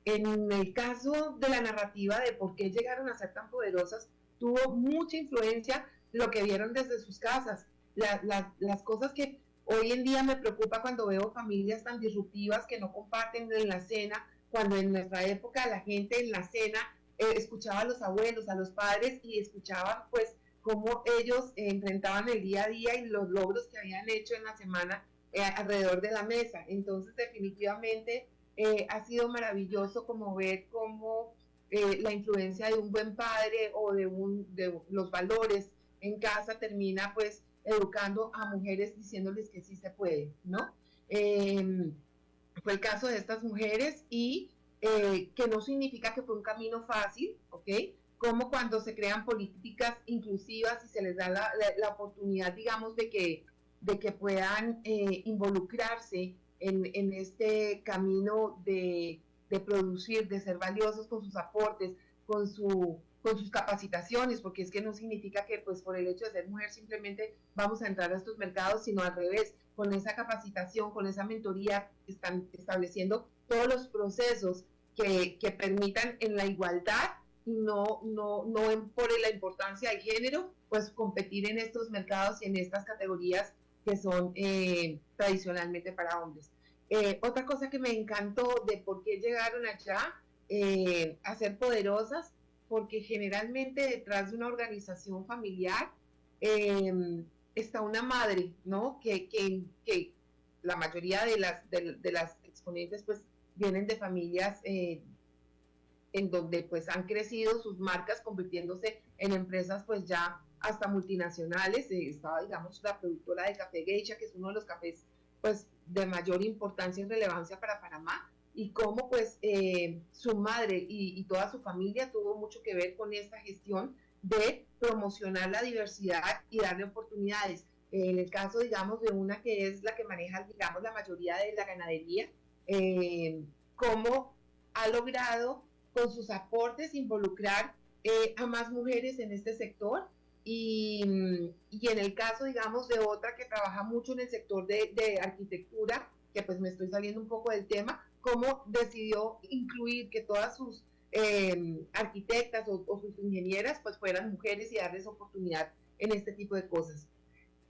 En el caso de la narrativa de por qué llegaron a ser tan poderosas, tuvo mucha influencia lo que vieron desde sus casas, las cosas que hoy en día me preocupa cuando veo familias tan disruptivas que no comparten en la cena, cuando en nuestra época la gente en la cena escuchaba a los abuelos, a los padres y escuchaban pues cómo ellos enfrentaban el día a día y los logros que habían hecho en la semana alrededor de la mesa. Entonces definitivamente ha sido maravilloso como ver cómo la influencia de un buen padre o de los valores en casa termina pues educando a mujeres diciéndoles que sí se puede, ¿no? Fue el caso de estas mujeres y que no significa que fue un camino fácil, ¿ok? Como cuando se crean políticas inclusivas y se les da la oportunidad, digamos, de que puedan involucrarse en este camino de producir, de ser valiosos con sus aportes, con sus capacitaciones, porque es que no significa que pues por el hecho de ser mujer simplemente vamos a entrar a estos mercados, sino al revés, con esa capacitación, con esa mentoría, están estableciendo todos los procesos que permitan en la igualdad y no por la importancia del género, pues competir en estos mercados y en estas categorías que son tradicionalmente para hombres. Otra cosa que me encantó de por qué llegaron allá a ser poderosas porque generalmente detrás de una organización familiar está una madre, ¿no? Que la mayoría de las exponentes pues vienen de familias en donde pues han crecido sus marcas convirtiéndose en empresas pues ya hasta multinacionales. Estaba, digamos, la productora de café Geisha, que es uno de los cafés pues de mayor importancia y relevancia para Panamá, y cómo pues su madre y toda su familia tuvo mucho que ver con esta gestión de promocionar la diversidad y darle oportunidades. En el caso, digamos, de una que es la que maneja, digamos, la mayoría de la ganadería, cómo ha logrado con sus aportes involucrar a más mujeres en este sector. Y en el caso, digamos, de otra que trabaja mucho en el sector de arquitectura, que pues me estoy saliendo un poco del tema, cómo decidió incluir que todas sus arquitectas o sus ingenieras pues fueran mujeres y darles oportunidad en este tipo de cosas.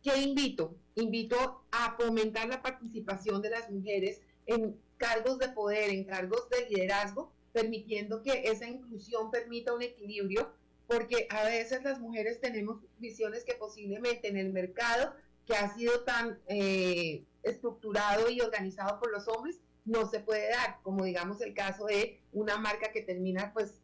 ¿Qué invito? Invito a fomentar la participación de las mujeres en cargos de poder, en cargos de liderazgo, permitiendo que esa inclusión permita un equilibrio, porque a veces las mujeres tenemos visiones que posiblemente en el mercado, que ha sido tan estructurado y organizado por los hombres, no se puede dar, como digamos el caso de una marca que termina pues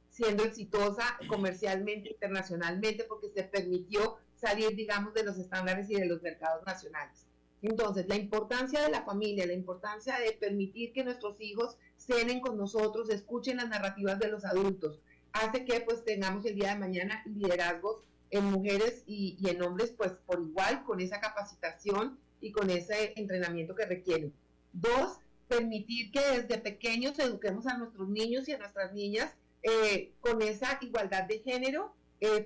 siendo exitosa comercialmente, internacionalmente, porque se permitió salir, digamos, de los estándares y de los mercados nacionales. Entonces, la importancia de la familia, la importancia de permitir que nuestros hijos cenen con nosotros, escuchen las narrativas de los adultos, hace que pues tengamos el día de mañana liderazgos en mujeres y en hombres pues por igual, con esa capacitación y con ese entrenamiento que requieren. 2, permitir que desde pequeños eduquemos a nuestros niños y a nuestras niñas con esa igualdad de género,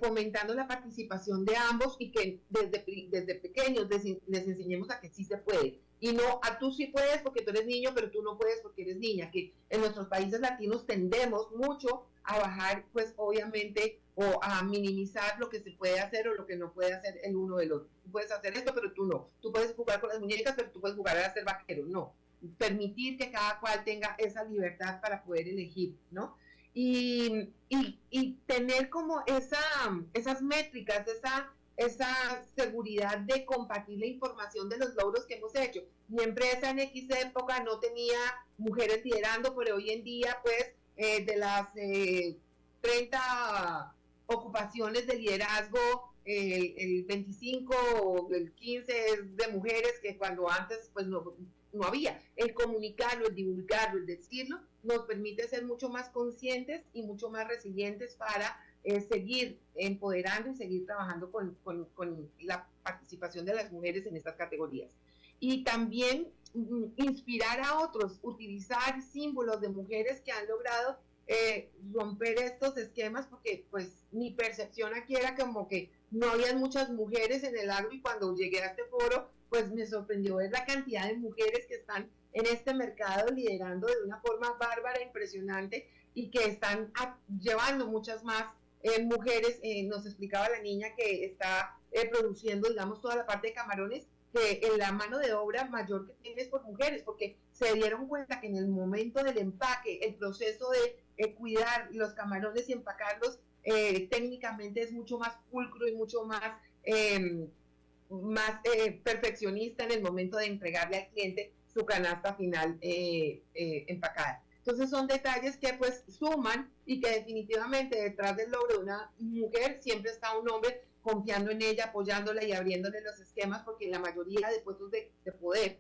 fomentando la participación de ambos, y que desde pequeños les enseñemos a que sí se puede, y no a tú sí puedes porque tú eres niño, pero tú no puedes porque eres niña, que en nuestros países latinos tendemos mucho a bajar, pues obviamente, o a minimizar lo que se puede hacer o lo que no puede hacer el uno del otro. Tú puedes hacer esto, pero tú no. Tú puedes jugar con las muñecas, pero tú puedes jugar a ser vaquero. No. Permitir que cada cual tenga esa libertad para poder elegir, ¿no? Y tener como esas métricas, esa seguridad de compartir la información de los logros que hemos hecho. Mi empresa en X época no tenía mujeres liderando, pero hoy en día, pues, de las 30 ocupaciones de liderazgo, el 25 o el 15 es de mujeres, que cuando antes, pues, no había. El comunicarlo, el divulgarlo, el decirlo, nos permite ser mucho más conscientes y mucho más resilientes para seguir empoderando y seguir trabajando con la participación de las mujeres en estas categorías. Y también inspirar a otros, utilizar símbolos de mujeres que han logrado romper estos esquemas, porque pues mi percepción aquí era como que no había muchas mujeres en el agro, y cuando llegué a este foro pues me sorprendió ver la cantidad de mujeres que están en este mercado liderando de una forma bárbara, impresionante, y que están llevando muchas más mujeres. Nos explicaba la niña que está produciendo, digamos, toda la parte de camarones, que la mano de obra mayor que tiene es por mujeres, porque se dieron cuenta que en el momento del empaque, el proceso de cuidar los camarones y empacarlos técnicamente es mucho más pulcro y mucho más perfeccionista en el momento de entregarle al cliente su canasta final empacada. Entonces son detalles que pues suman, y que definitivamente detrás del logro de una mujer siempre está un hombre confiando en ella, apoyándola y abriéndole los esquemas, porque la mayoría de puestos de poder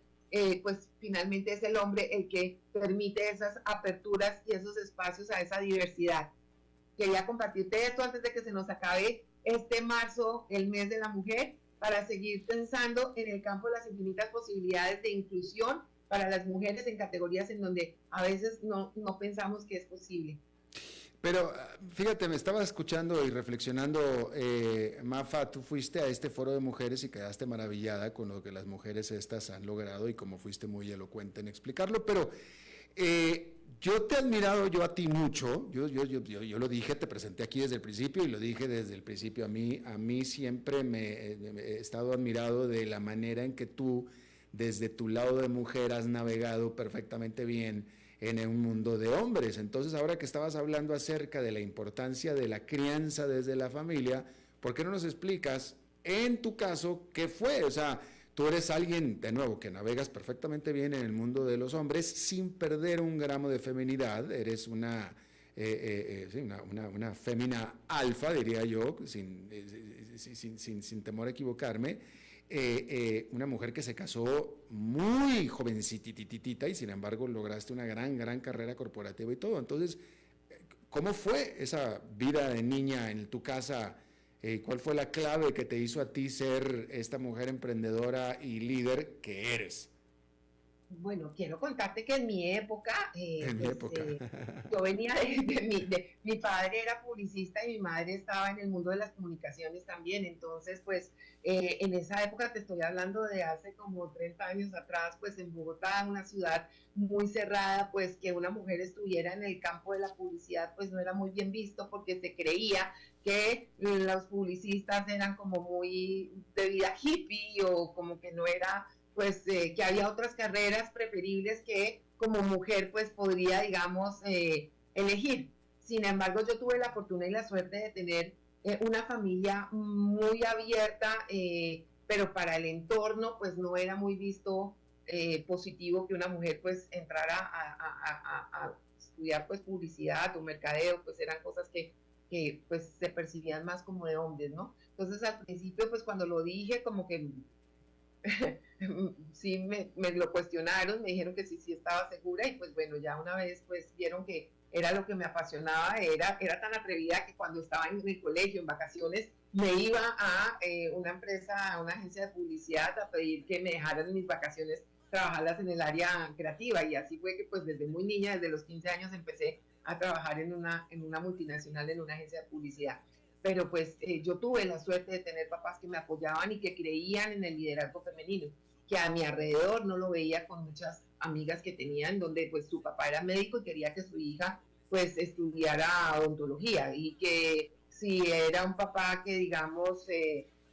pues finalmente es el hombre el que permite esas aperturas y esos espacios a esa diversidad. Quería compartirte esto antes de que se nos acabe este marzo, el mes de la mujer, para seguir pensando en el campo de las infinitas posibilidades de inclusión para las mujeres en categorías en donde a veces no pensamos que es posible. Pero fíjate, me estaba escuchando y reflexionando, Mafa, tú fuiste a este foro de mujeres y quedaste maravillada con lo que las mujeres estas han logrado, y como fuiste muy elocuente en explicarlo, pero yo te he admirado yo a ti mucho. Yo lo dije, te presenté aquí desde el principio y lo dije desde el principio. A mí siempre he estado admirado de la manera en que tú, desde tu lado de mujer, has navegado perfectamente bien en un mundo de hombres. Entonces, ahora que estabas hablando acerca de la importancia de la crianza desde la familia, ¿por qué no nos explicas, en tu caso, qué fue? O sea, tú eres alguien, de nuevo, que navegas perfectamente bien en el mundo de los hombres sin perder un gramo de feminidad. Eres una fémina alfa, diría yo, sin temor a equivocarme. Una mujer que se casó muy jovencititita y sin embargo lograste una gran carrera corporativa y todo. Entonces, ¿cómo fue esa vida de niña en tu casa? ¿Cuál fue la clave que te hizo a ti ser esta mujer emprendedora y líder que eres? Bueno, quiero contarte que en mi época, yo venía mi padre era publicista y mi madre estaba en el mundo de las comunicaciones también. Entonces, pues en esa época, te estoy hablando de hace como 30 años atrás, pues en Bogotá, una ciudad muy cerrada, pues que una mujer estuviera en el campo de la publicidad pues no era muy bien visto, porque se creía que los publicistas eran como muy de vida hippie, o como que no era, pues que había otras carreras preferibles que como mujer pues podría, digamos, elegir. Sin embargo, yo tuve la fortuna y la suerte de tener una familia muy abierta, pero para el entorno pues no era muy visto positivo que una mujer pues entrara a estudiar pues publicidad o mercadeo. Pues eran cosas que pues se percibían más como de hombres, ¿no? Entonces al principio pues cuando lo dije como que sí me lo cuestionaron, me dijeron que sí estaba segura, y pues bueno, ya una vez pues vieron que era lo que me apasionaba. Era tan atrevida que cuando estaba en el colegio, en vacaciones, me iba a una empresa, a una agencia de publicidad, a pedir que me dejaran en mis vacaciones trabajarlas en el área creativa, y así fue que pues desde muy niña, desde los 15 años, empecé a trabajar en una multinacional, en una agencia de publicidad. Pero pues yo tuve la suerte de tener papás que me apoyaban y que creían en el liderazgo femenino, que a mi alrededor no lo veía con muchas amigas que tenían, donde pues su papá era médico y quería que su hija pues estudiara odontología, y que si era un papá que digamos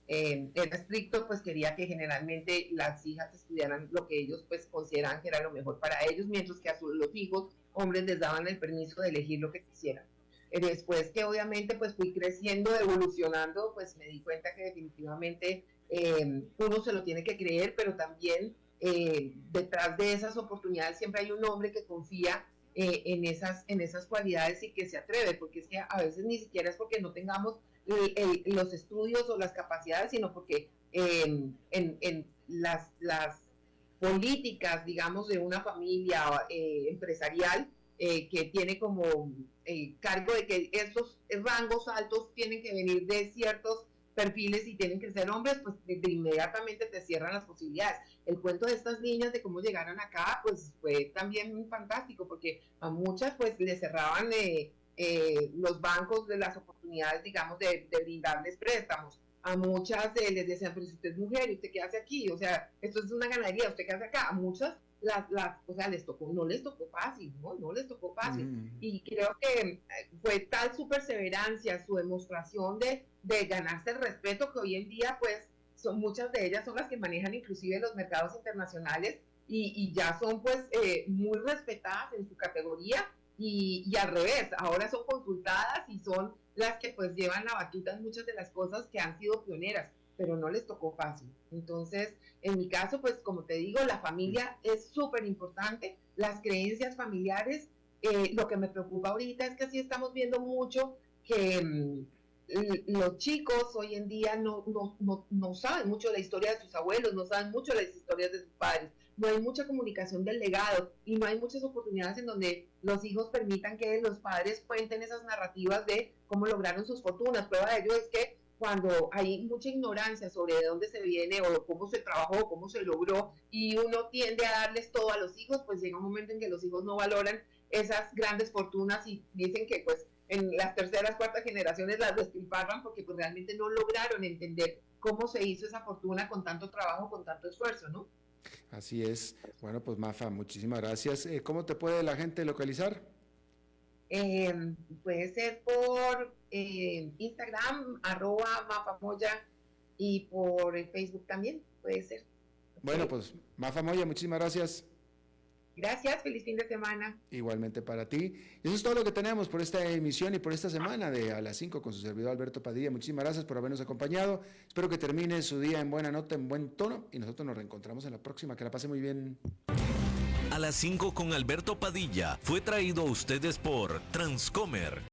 era estricto, pues quería que generalmente las hijas estudiaran lo que ellos pues consideraban que era lo mejor para ellos, mientras que a los hijos hombres les daban el permiso de elegir lo que quisieran. Después que obviamente pues fui creciendo, evolucionando, pues me di cuenta que definitivamente uno se lo tiene que creer, pero también detrás de esas oportunidades siempre hay un hombre que confía en esas cualidades y que se atreve, porque es que a veces ni siquiera es porque no tengamos los estudios o las capacidades, sino porque en las políticas, digamos, de una familia empresarial, que tiene como cargo de que estos rangos altos tienen que venir de ciertos perfiles y tienen que ser hombres, pues de inmediatamente te cierran las posibilidades. El cuento de estas niñas de cómo llegaron acá, pues fue también fantástico, porque a muchas pues les cerraban los bancos de las oportunidades, digamos, de brindarles préstamos. A muchas les decían, pero si usted es mujer, ¿usted qué hace aquí? O sea, esto es una ganadería, ¿usted qué hace acá? A muchas o sea, no les tocó fácil, no les tocó fácil. Y creo que fue tal su perseverancia, su demostración de ganarse el respeto, que hoy en día pues muchas de ellas son las que manejan inclusive los mercados internacionales, y ya son pues muy respetadas en su categoría, y al revés, ahora son consultadas y son las que pues llevan la batuta en muchas de las cosas que han sido pioneras, pero no les tocó fácil. Entonces, en mi caso, pues como te digo, la familia es súper importante, las creencias familiares. Lo que me preocupa ahorita es que sí estamos viendo mucho que los chicos hoy en día no saben mucho de la historia de sus abuelos, no saben mucho de las historias de sus padres, no hay mucha comunicación del legado, y no hay muchas oportunidades en donde los hijos permitan que los padres cuenten esas narrativas de cómo lograron sus fortunas. Prueba de ello es que cuando hay mucha ignorancia sobre de dónde se viene o cómo se trabajó, cómo se logró, y uno tiende a darles todo a los hijos, pues llega un momento en que los hijos no valoran esas grandes fortunas y dicen que pues en las terceras, cuartas generaciones las despilfarran, porque pues realmente no lograron entender cómo se hizo esa fortuna con tanto trabajo, con tanto esfuerzo, ¿no? Así es. Bueno, pues Mafa, muchísimas gracias. ¿Cómo te puede la gente localizar? Puede ser por Instagram, @mafamoya, y por Facebook también, puede ser. Bueno, pues Mafa Moya, muchísimas gracias. Gracias, feliz fin de semana. Igualmente para ti. Eso es todo lo que tenemos por esta emisión y por esta semana de A las 5 con su servidor Alberto Padilla. Muchísimas gracias por habernos acompañado. Espero que termine su día en buena nota, en buen tono, y nosotros nos reencontramos en la próxima. Que la pase muy bien. A las 5 con Alberto Padilla fue traído a ustedes por Transcomer.